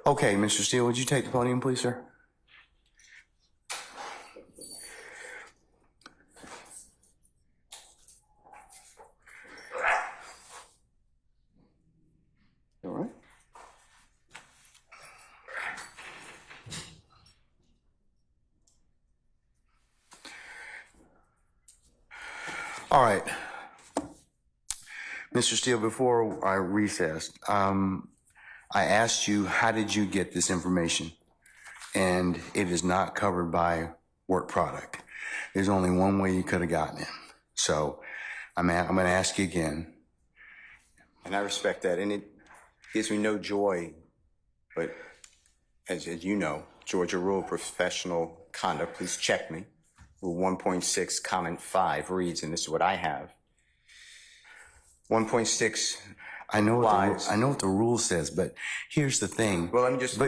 Okay, Mr. Steele, would you take the podium, please, sir? All right. All right. Mr. Steele, before I recessed, I asked you, how did you get this information? And it is not covered by work product. There's only one way you could have gotten it. So I'm going to ask you again. And I respect that. And it gives me no joy, but as you know, Georgia Rule of Professional Conduct, please check me. Rule 1.6, comment 5 reads, and this is what I have. 1.6. I know what the rule says, but here's the thing. Well, let me just.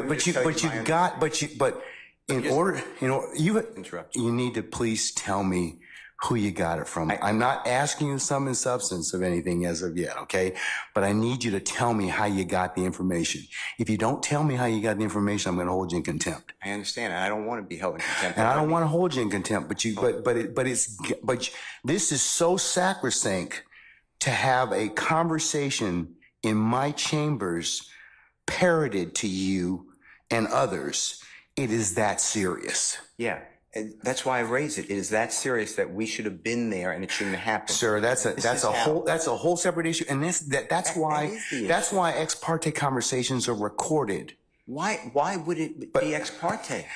You need to please tell me who you got it from. I'm not asking you sum and substance of anything as of yet, okay? But I need you to tell me how you got the information. If you don't tell me how you got the information, I'm going to hold you in contempt. I understand, and I don't want to be held in contempt. And I don't want to hold you in contempt, but this is so sacrosanct to have a conversation in my chambers parroted to you and others. It is that serious. Yeah. And that's why I raised it. It is that serious that we should have been there, and it shouldn't have happened. Sir, that's a whole separate issue, and that's why ex parte conversations are recorded. Why would it be ex parte?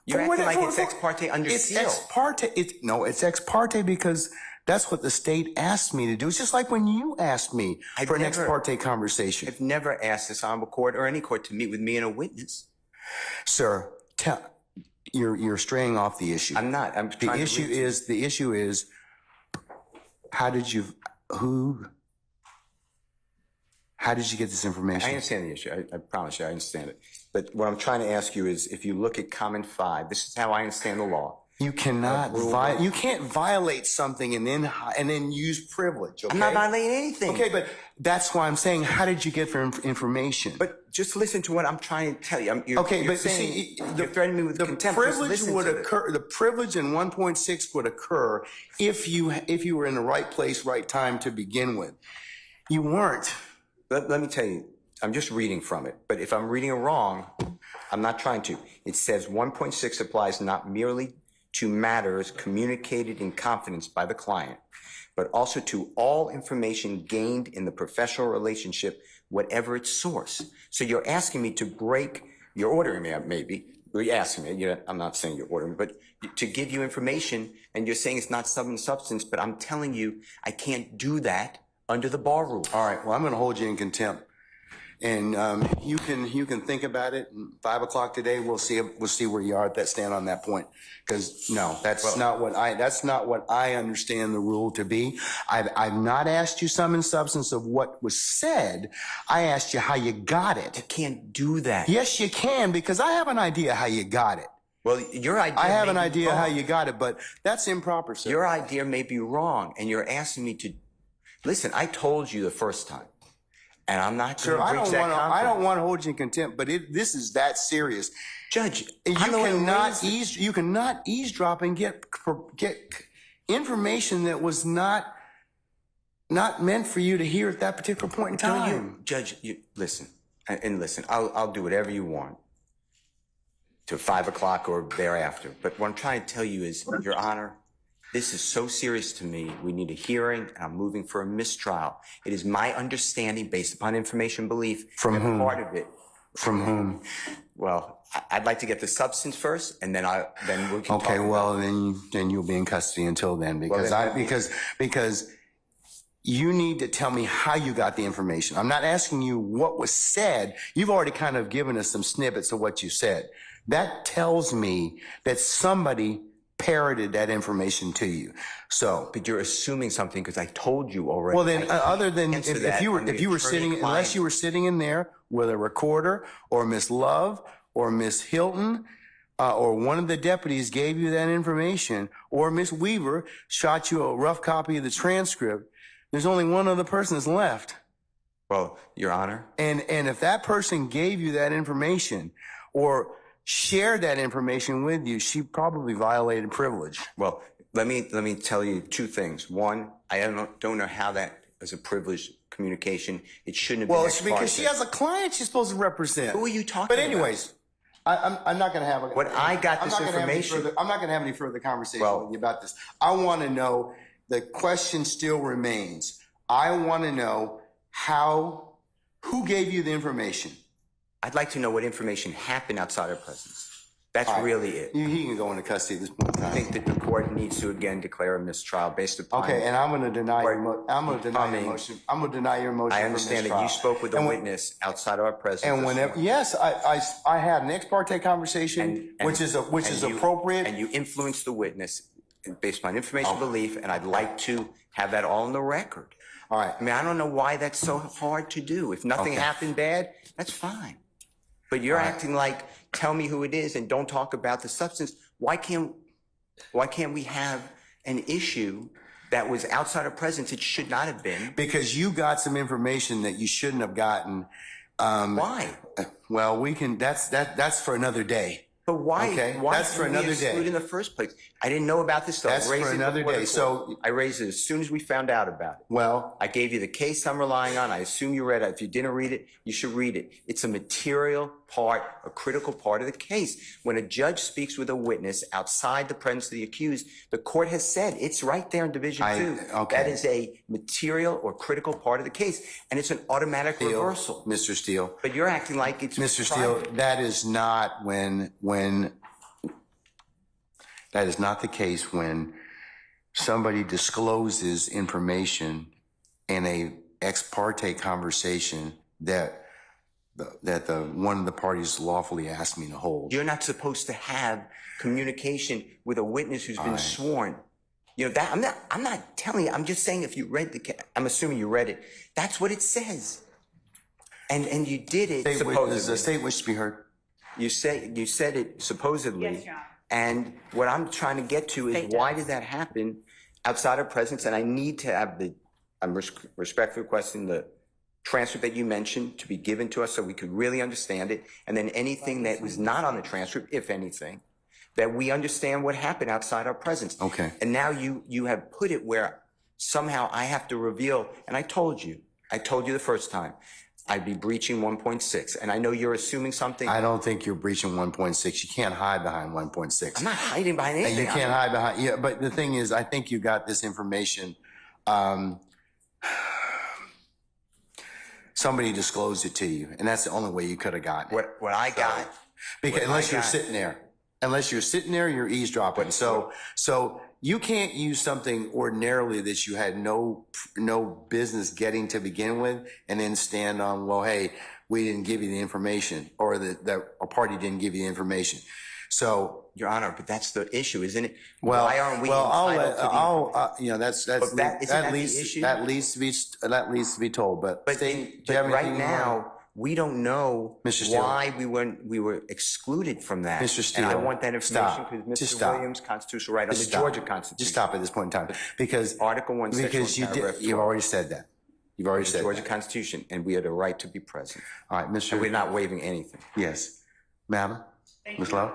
You're acting like it's ex parte under seal. It's ex parte. It's ex parte because that's what the state asked me to do. It's just like when you asked me for an ex parte conversation. I've never asked this honorable court or any court to meet with me and a witness. Sir, you're straying off the issue. I'm not. The issue is how did you get this information? I understand the issue. I promise you I understand it. But what I'm trying to ask you is, if you look at comment 5, this is how I understand the law. You cannot you can't violate something and then use privilege. Okay? I'm not violating anything. Okay, but that's why I'm saying, how did you get the information? But just listen to what I'm trying to tell you. You're threatening me with contempt. The privilege in 1.6 would occur if you were in the right place, right time to begin with. You weren't. Let me tell you, I'm just reading from it. But if I'm reading it wrong, I'm not trying to. It says 1.6 applies not merely to matters communicated in confidence by the client, but also to all information gained in the professional relationship, whatever its source. So you're asking me to break, you're ordering me, maybe, you're asking me, I'm not saying you're ordering me, but to give you information, and you're saying it's not substance, but I'm telling you I can't do that under the bar rule. All right, well, I'm going to hold you in contempt. And you can think about it. 5 o'clock today, we'll see where you are at that stand on that point. Because no, that's not what I understand the rule to be. I've not asked you sum and substance of what was said. I asked you how you got it. You can't do that. Yes, you can, because I have an idea how you got it. Well, your idea. I have an idea how you got it, but that's improper, sir. Your idea may be wrong, and you're asking me to listen. I told you the first time. And I'm not going to breach that confidence. I don't want to hold you in contempt, but this is that serious. Judge, you cannot eavesdrop and get information that was not meant for you to hear at that particular point in time. Judge, listen, and listen, I'll do whatever you want to 5 o'clock or thereafter. But what I'm trying to tell you is, Your Honor, this is so serious to me. We need a hearing, and I'm moving for a mistrial. It is my understanding, based upon information belief, from whom? Part of it. From whom? Well, I'd like to get the substance first, and then we can. Okay, well, then you'll be in custody until then, because you need to tell me how you got the information. I'm not asking you what was said. You've already kind of given us some snippets of what you said. That tells me that somebody parroted that information to you. So, but you're assuming something because I told you already. Well, then, other than if you were sitting, unless you were sitting in there with a recorder, or Miss Love or Miss Hilton, or one of the deputies gave you that information, or Miss Weaver shot you a rough copy of the transcript, there's only one other person that's left. Well, Your Honor. And if that person gave you that information or shared that information with you, she probably violated privilege. Well, let me tell you two things. One, I don't know how that is a privileged communication. It shouldn't have been. Well, it's because she has a client she's supposed to represent. Who are you talking But about? anyways, I'm not going to have a. When I got this information, I'm not going to have any further conversation with you about this. I want to know. The question still remains. I want to know who gave you the information. I'd like to know what information happened outside our presence. That's really it. He can go into custody at this point in time. I think that the court needs to again declare a mistrial based upon. Okay, and I'm going to deny your motion. I'm going to deny your motion. I understand that you spoke with a witness outside of our presence. And whenever, yes, I had an ex parte conversation, which is appropriate. And you influenced the witness based upon information belief, and I'd like to have that all on the record. All right. I mean, I don't know why that's so hard to do. If nothing happened bad, that's fine. But you're acting like, tell me who it is and don't talk about the substance. Why can't we have an issue that was outside of presence? It should not have been. Because you got some information that you shouldn't have gotten. Why? Well, that's for another day. But why? Okay, why that's for another day. In the first place, I didn't know about this stuff. That's for another day. So I raised it as soon as we found out about it. Well, I gave you the case I'm relying on. I assume you read it. If you didn't read it, you should read it. It's a material part, a critical part of the case. When a judge speaks with a witness outside the presence of the accused, the court has said it's right there in Division 2. Okay. That is a material or critical part of the case, and it's an automatic reversal. Mr. Steele. But you're acting like it's Mr. Steele, that is not that is not the case when somebody discloses information in a ex parte conversation that one of the parties lawfully asked me to hold. You're not supposed to have communication with a witness who's been sworn. You know that I'm not telling you. I'm just saying if you read I'm assuming you read it. That's what it says. And you did it supposedly. Does the state wish to be heard? You said it supposedly. Yes, Your Honor. And what I'm trying to get to is why did that happen outside of presence? And I need to have I'm respectfully requesting the transcript that you mentioned to be given to us so we could really understand it. And then anything that was not on the transcript, if anything, that we understand what happened outside our presence. Okay. And now you have put it where somehow I have to reveal, and I told you the first time, I'd be breaching 1.6. And I know you're assuming something. I don't think you're breaching 1.6. You can't hide behind 1.6. I'm not hiding behind anything. And you can't hide behind, yeah, but the thing is, I think you got this information. Somebody disclosed it to you, and that's the only way you could have gotten it. What I got. Because unless you're sitting there, you're eavesdropping. So you can't use something ordinarily that you had no business getting to begin with, and then stand on, well, hey, we didn't give you the information, or that a party didn't give you the information. So, Your Honor, but that's the issue, isn't it? Well, why aren't we entitled to the that leads to be told. But right now, we don't know Mr. Steele. why we were excluded from that. Mr. Steele, and I want that information stop. because Just Mr. stop. Williams' constitutional right under Just the stop. Georgia Constitution. Just stop at this point in time, because Article 1, Section 1, paragraph 4. You've already said that. You've already said the Georgia that. Constitution, and we have the right to be present. All right, Mr. And we're not waiving anything. Yes, Madam, Ms. Love.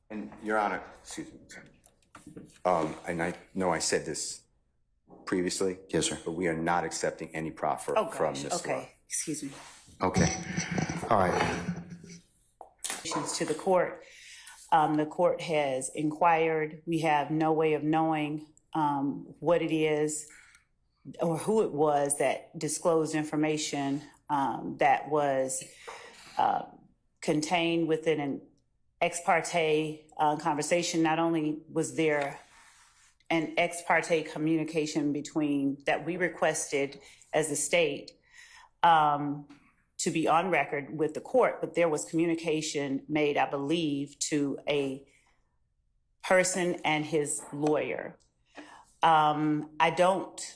And Your Honor, excuse me. And I know I said this previously. Yes, sir. But we are not accepting any proffer from Ms. Love. Okay, excuse me. Okay. All right. To the court. The court has inquired. We have no way of knowing what it is or who it was that disclosed information that was contained within an ex parte conversation. Not only was there an ex parte communication between that we requested as a state to be on record with the court, but there was communication made, I believe, to a person and his lawyer. I don't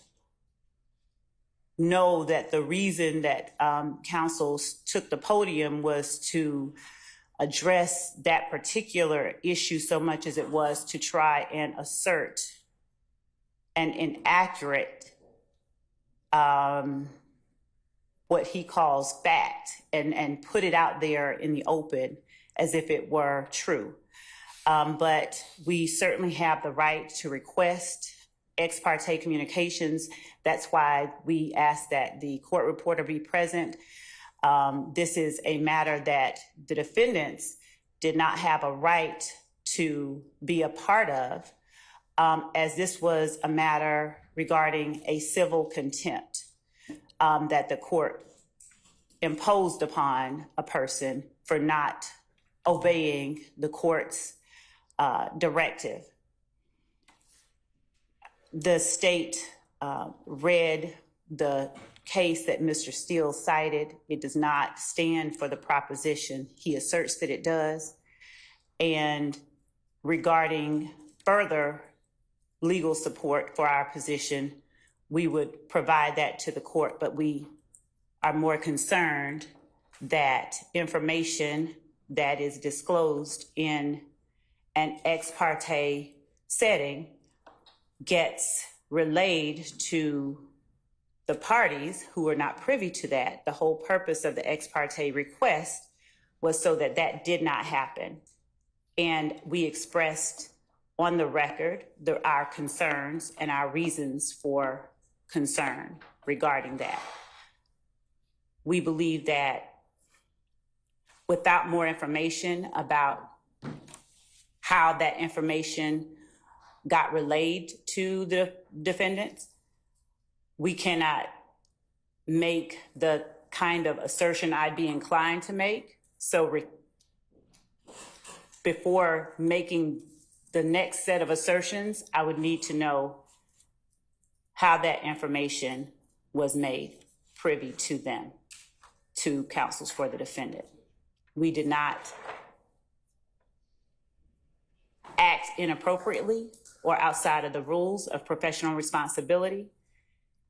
know that the reason that counsel took the podium was to address that particular issue so much as it was to try and assert an inaccurate, what he calls fact, and put it out there in the open as if it were true. But we certainly have the right to request ex parte communications. That's why we ask that the court reporter be present. This is a matter that the defendants did not have a right to be a part of, as this was a matter regarding a civil contempt that the court imposed upon a person for not obeying the court's directive. The state read the case that Mr. Steele cited. It does not stand for the proposition he asserts that it does. And regarding further legal support for our position, we would provide that to the court, but we are more concerned that information that is disclosed in an ex parte setting gets relayed to the parties who are not privy to that. The whole purpose of the ex parte request was so that that did not happen. And we expressed on the record our concerns and our reasons for concern regarding that. We believe that without more information about how that information got relayed to the defendants, we cannot make the kind of assertion I'd be inclined to make. So before making the next set of assertions, I would need to know how that information was made privy to them, to counsels for the defendant. We did not act inappropriately or outside of the rules of professional responsibility.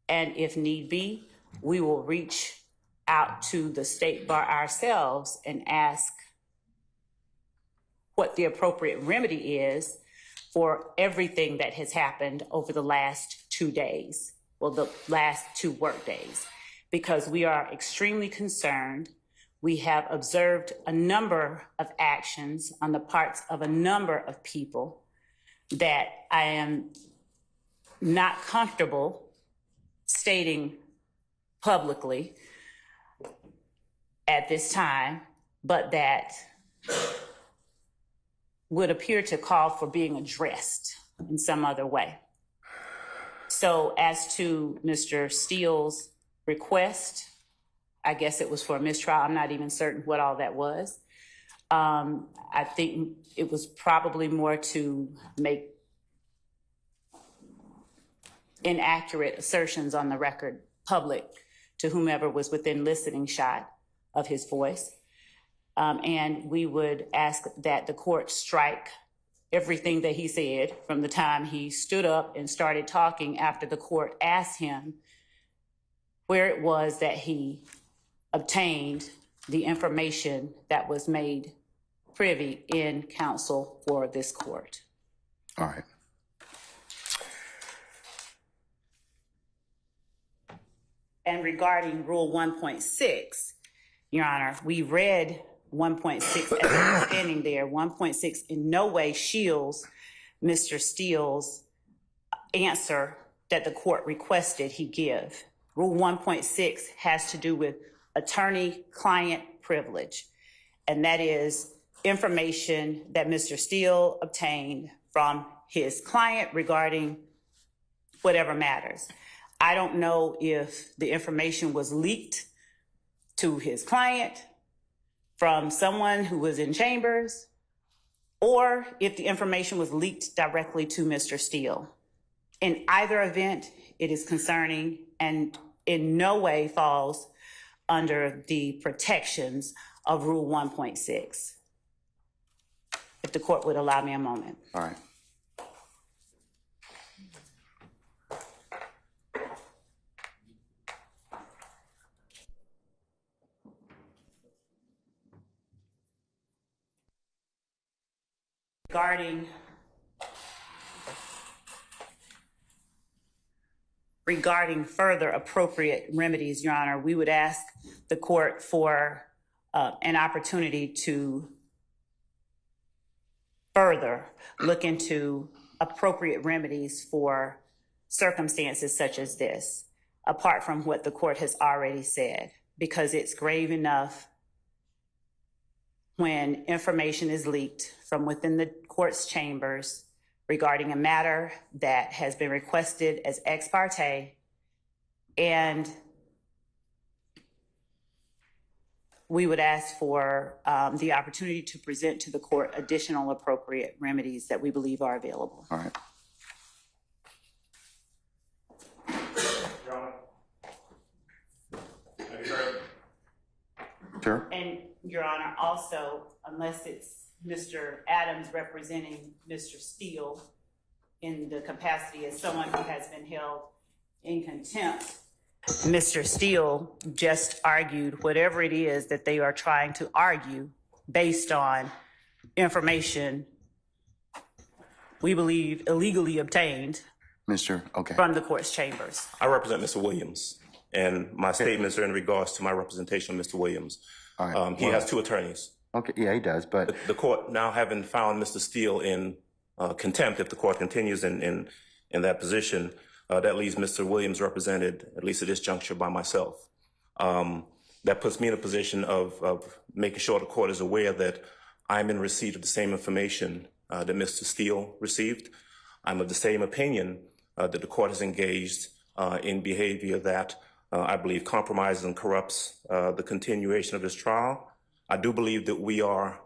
And if need be, we will reach out to the state bar ourselves and ask what the appropriate remedy is for everything that has happened over the last 2 days, well, the last 2 work days, because we are extremely concerned. We have observed a number of actions on the parts of a number of people that I am not comfortable stating publicly at this time, but that would appear to call for being addressed in some other way. So as to Mr. Steele's request, I guess it was for a mistrial. I'm not even certain what all that was. I think it was probably more to make inaccurate assertions on the record public to whomever was within listening shot of his voice. And we would ask that the court strike everything that he said from the time he stood up and started talking after the court asked him where it was that he obtained the information that was made privy in counsel for this court. All right. And regarding Rule 1.6, Your Honor, we read 1.6 as standing there. 1.6 in no way shields Mr. Steele's answer that the court requested he give. Rule 1.6 has to do with attorney-client privilege, and that is information that Mr. Steele obtained from his client regarding whatever matters. I don't know if the information was leaked to his client from someone who was in chambers, or if the information was leaked directly to Mr. Steele. In either event, it is concerning and in no way falls under the protections of Rule 1.6. If the court would allow me a moment. All right. regarding further appropriate remedies, Your Honor, we would ask the court for an opportunity to further look into appropriate remedies for circumstances such as this, apart from what the court has already said, because it's grave enough when information is leaked from within the court's chambers regarding a matter that has been requested as ex parte, and we would ask for the opportunity to present to the court additional appropriate remedies that we believe are available. All right. Your Honor. Have you heard? Sure. And Your Honor, also, unless it's Mr. Adams representing Mr. Steele in the capacity as someone who has been held in contempt, Mr. Steele just argued whatever it is that they are trying to argue based on information we believe illegally obtained from the court's chambers. I represent Mr. Williams, and my statements are in regards to my representation of Mr. Williams. All right. He has two attorneys. Okay, yeah, he does, but The court, now having found Mr. Steele in contempt, if the court continues in that position, that leaves Mr. Williams represented, at least at this juncture, by myself. That puts me in a position of making sure the court is aware that I'm in receipt of the same information that Mr. Steele received. I'm of the same opinion that the court has engaged in behavior that I believe compromises and corrupts the continuation of this trial. I do believe that we are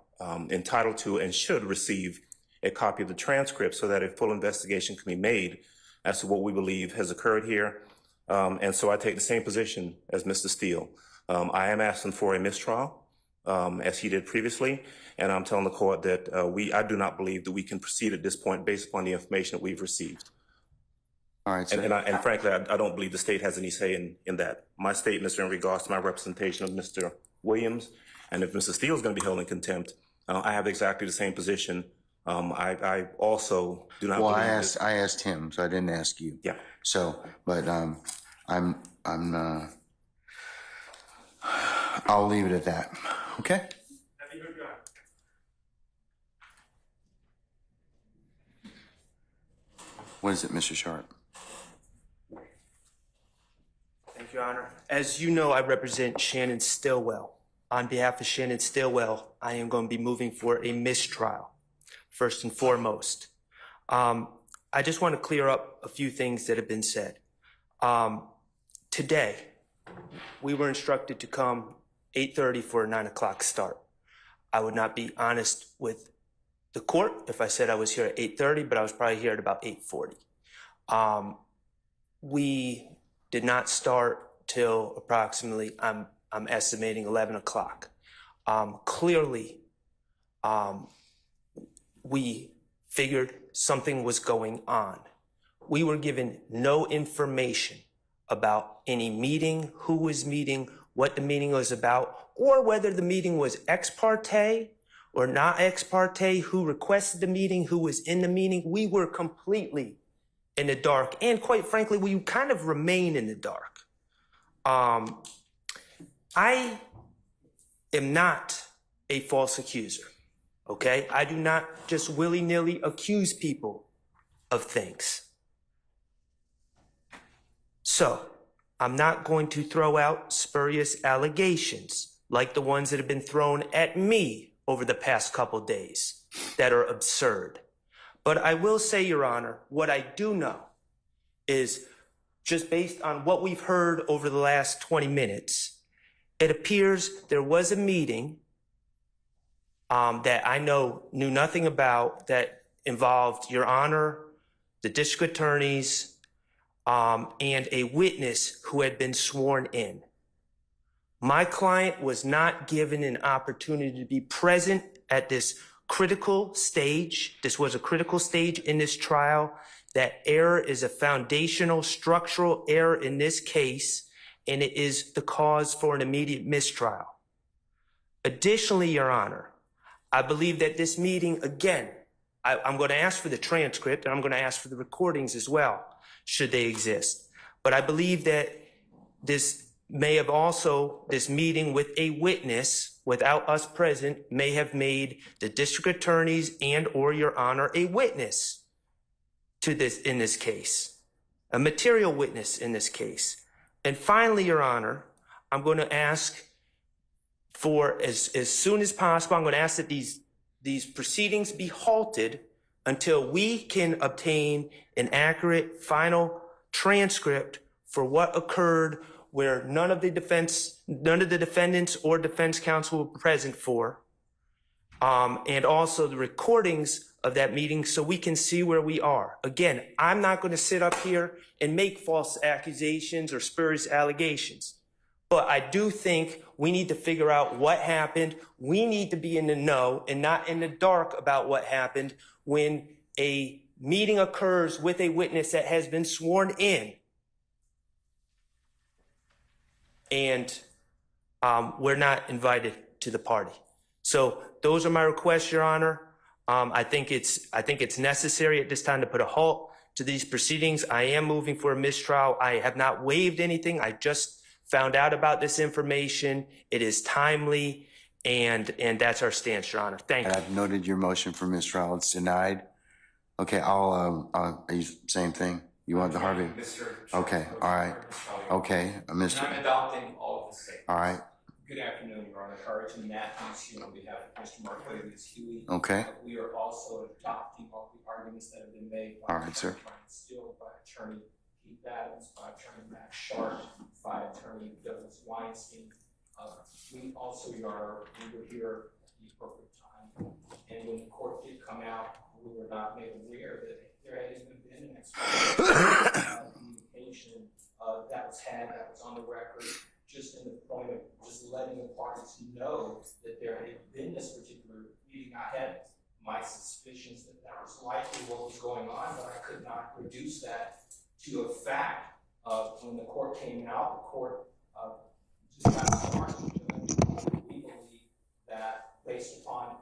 entitled to and should receive a copy of the transcript so that a full investigation can be made as to what we believe has occurred here. And so I take the same position as Mr. Steele. I am asking for a mistrial, as he did previously, and I'm telling the court that I do not believe that we can proceed at this point based upon the information that we've received. all right. So, And frankly, I don't believe the state has any say in that. My statements are in regards to my representation of Mr. Williams, and if Mr. Steele is going to be held in contempt, I have exactly the same position. I also do not well, believe I asked him, so I didn't ask you. Yeah. So, but I'll leave it at that. Okay. Have you heard your honor? What is it, Mr. Sharp? Thank you, Your Honor. As you know, I represent Shannon Stillwell. On behalf of Shannon Stillwell, I am going to be moving for a mistrial, first and foremost. I just want to clear up a few things that have been said. Today, we were instructed to come 8:30 for a 9 o'clock start. I would not be honest with the court if I said I was here at 8:30, but I was probably here at about 8:40. We did not start till approximately, I'm estimating 11 o'clock. Clearly, we figured something was going on. We were given no information about any meeting, who was meeting, what the meeting was about, or whether the meeting was ex parte or not ex parte, who requested the meeting, who was in the meeting. We were completely in the dark. And quite frankly, we kind of remain in the dark. I am not a false accuser, okay? I do not just willy-nilly accuse people of things. So, I'm not going to throw out spurious allegations like the ones that have been thrown at me over the past couple days that are absurd. But I will say, Your Honor, what I do know is just based on what we've heard over the last 20 minutes, it appears there was a meeting that I knew nothing about that involved Your Honor, the district attorneys, and a witness who had been sworn in. My client was not given an opportunity to be present at this critical stage. This was a critical stage in this trial. That error is a foundational structural error in this case, and it is the cause for an immediate mistrial. Additionally, Your Honor, I believe that this meeting, again, I'm going to ask for the transcript, and I'm going to ask for the recordings as well, should they exist. But I believe that this meeting with a witness without us present may have made the district attorneys and or your honor a witness to this in this case, a material witness in this case. And finally, your honor, I'm going to ask for as soon as possible, I'm going to ask that these proceedings be halted until we can obtain an accurate final transcript for what occurred where none of the defendants or defense counsel were present for, and also the recordings of that meeting so we can see where we are. Again, I'm not going to sit up here and make false accusations or spurious allegations, but I do think we need to figure out what happened. We need to be in the know and not in the dark about what happened when a meeting occurs with a witness that has been sworn in. And we're not invited to the party. So those are my requests, Your Honor. I think it's necessary at this time to put a halt to these proceedings. I am moving for a mistrial. I have not waived anything. I just found out about this information. It is timely, and that's our stance, Your Honor. Thank you. I've noted your motion for mistrial. It's denied. Okay, are you same thing? You want the Harvey? Okay, all right. Okay, Mr. I'm adopting all of the statements. All right. Good afternoon, Your Honor. Carlton Matthews here on behalf of Mr. Mark Williams Huey. Okay. We are also adopting all the arguments that have been made by All right, sir. Steele, by Attorney Keith Adams, by Attorney Max Sharp, by Attorney Douglas Weinstein. We also, Your Honor, we were here at the appropriate time, and when the court did come out, we were not made aware that there had even been an communication that was had, that was on the record, just in the point of just letting the parties know that there had been this particular meeting. I had my suspicions that that was likely what was going on, but I could not reduce that to a fact. When the court came out, the court just got started. We believe that based upon,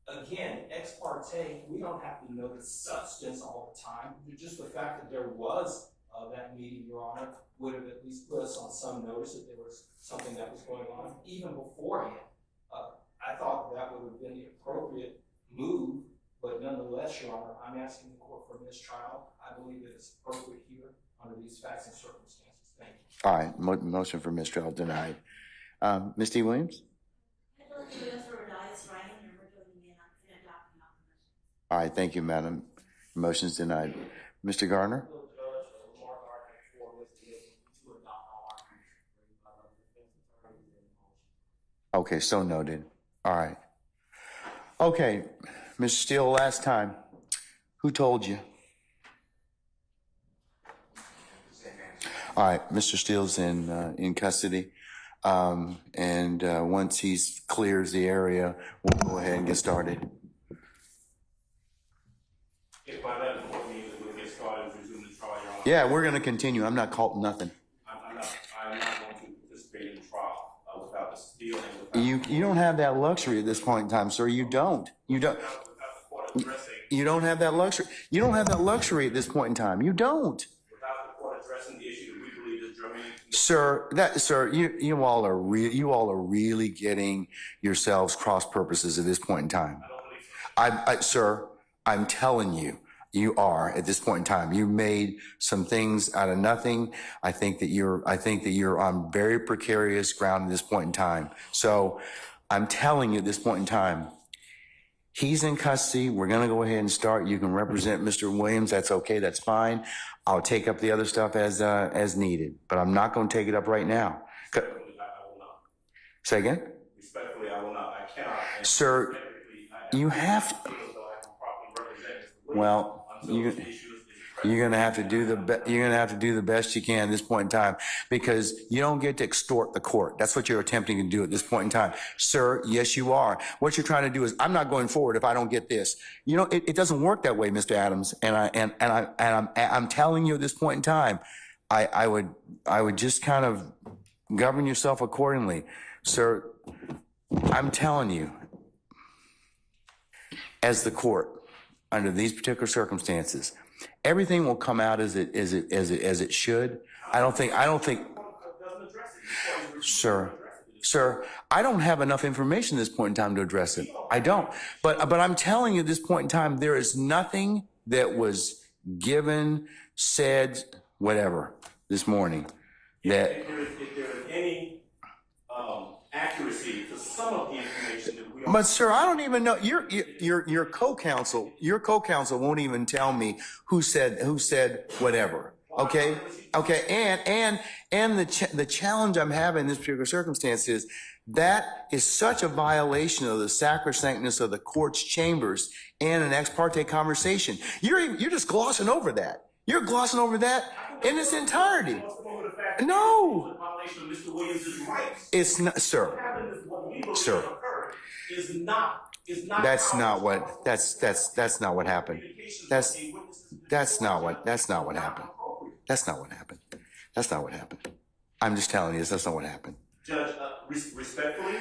again, ex parte, we don't have to know the substance all the time. Just the fact that there was that meeting, Your Honor, would have at least put us on some notice that there was something that was going on even beforehand. I thought that would have been the appropriate move, but nonetheless, Your Honor, I'm asking the court for a mistrial. I believe that it's appropriate here under these facts and circumstances. Thank you. All right, motion for mistrial denied. Ms. T. Williams? All right, thank you, madam. Motion's denied. Mr. Garner? Okay, so noted. All right. Okay, Mr. Steele, last time, who told you? All right, Mr. Steele's in custody. And once he clears the area, we'll go ahead and get started. If by that point we'll get started and resume the trial, Your Honor. Yeah, we're gonna continue. I'm not calling nothing. I'm not going to participate in the trial without the Steele and without You don't have that luxury at this point in time, sir. You don't. without the court addressing. You don't have that luxury. You don't have that luxury at this point in time. You don't. Without the court addressing the issue that we believe is germane. Sir, you all are really getting yourselves cross purposes at this point in time. I don't believe so. Sir, I'm telling you, you are at this point in time. You made some things out of nothing. I think that you're on very precarious ground at this point in time. So I'm telling you at this point in time, he's in custody. We're going to go ahead and start. You can represent Mr. Williams. That's okay. That's fine. I'll take up the other stuff as needed, but I'm not going to take it up right now. Respectfully, I will not. Say again? Respectfully, I will not. I cannot. And Sir, you have to. feel as though I can properly represent Mr. Williams Well, until this issue is you're gonna have to do the best you can at this point in time, because you don't get to extort the court. That's what you're attempting to do at this point in time, sir. Yes, you are. What you're trying to do is, I'm not going forward if I don't get this. You know, it doesn't work that way, Mr. Adams. And I'm telling you at this point in time, I would just kind of govern yourself accordingly, sir. I'm telling you, as the court, under these particular circumstances, everything will come out as it should. I don't think, sir, I don't have enough information at this point in time to address it. I don't. But I'm telling you at this point in time, there is nothing that was given, said, whatever, this morning that. If there is any accuracy to some of the information that we are. But sir, I don't even know, your co-counsel won't even tell me who said whatever. Okay. And the challenge I'm having in this particular circumstance is that is such a violation of the sacrosanctness of the court's chambers and an ex parte conversation. You're just glossing over that. You're glossing over that in its entirety. No. It's not, sir. Sir. That's not what happened. That's not what happened. That's not what happened. I'm just telling you, that's not what happened. Judge, respectfully,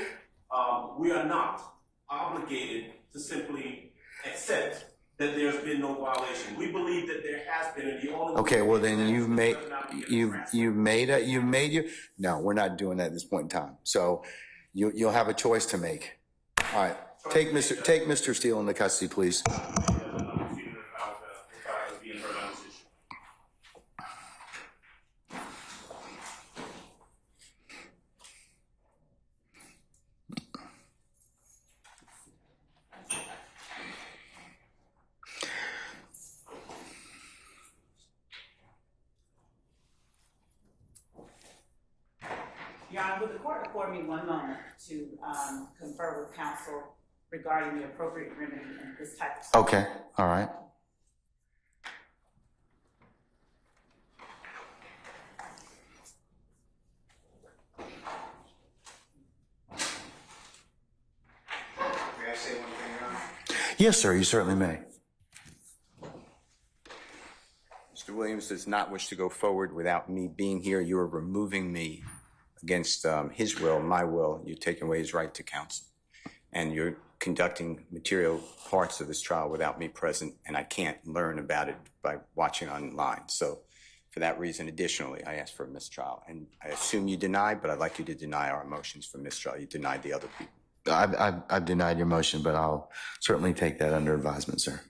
we are not obligated to simply accept that there's been no violation. We believe that there has been, and the only. Okay, well then you've made your. No, we're not doing that at this point in time. So you'll have a choice to make. All right, take Mr. Steele into custody, please. Your Honor, would the court afford me one moment to confer with counsel regarding the appropriate remedy in this type of Okay, all right. May I say one thing, Your Honor? Yes, sir, you certainly may. Mr. Williams does not wish to go forward without me being here. You are removing me against his will, my will. You're taking away his right to counsel. And you're conducting material parts of this trial without me present, and I can't learn about it by watching online. So for that reason, additionally, I asked for a mistrial. And I assume you deny, but I'd like you to deny our motions for mistrial. You denied the other people. I've denied your motion, but I'll certainly take that under advisement, sir.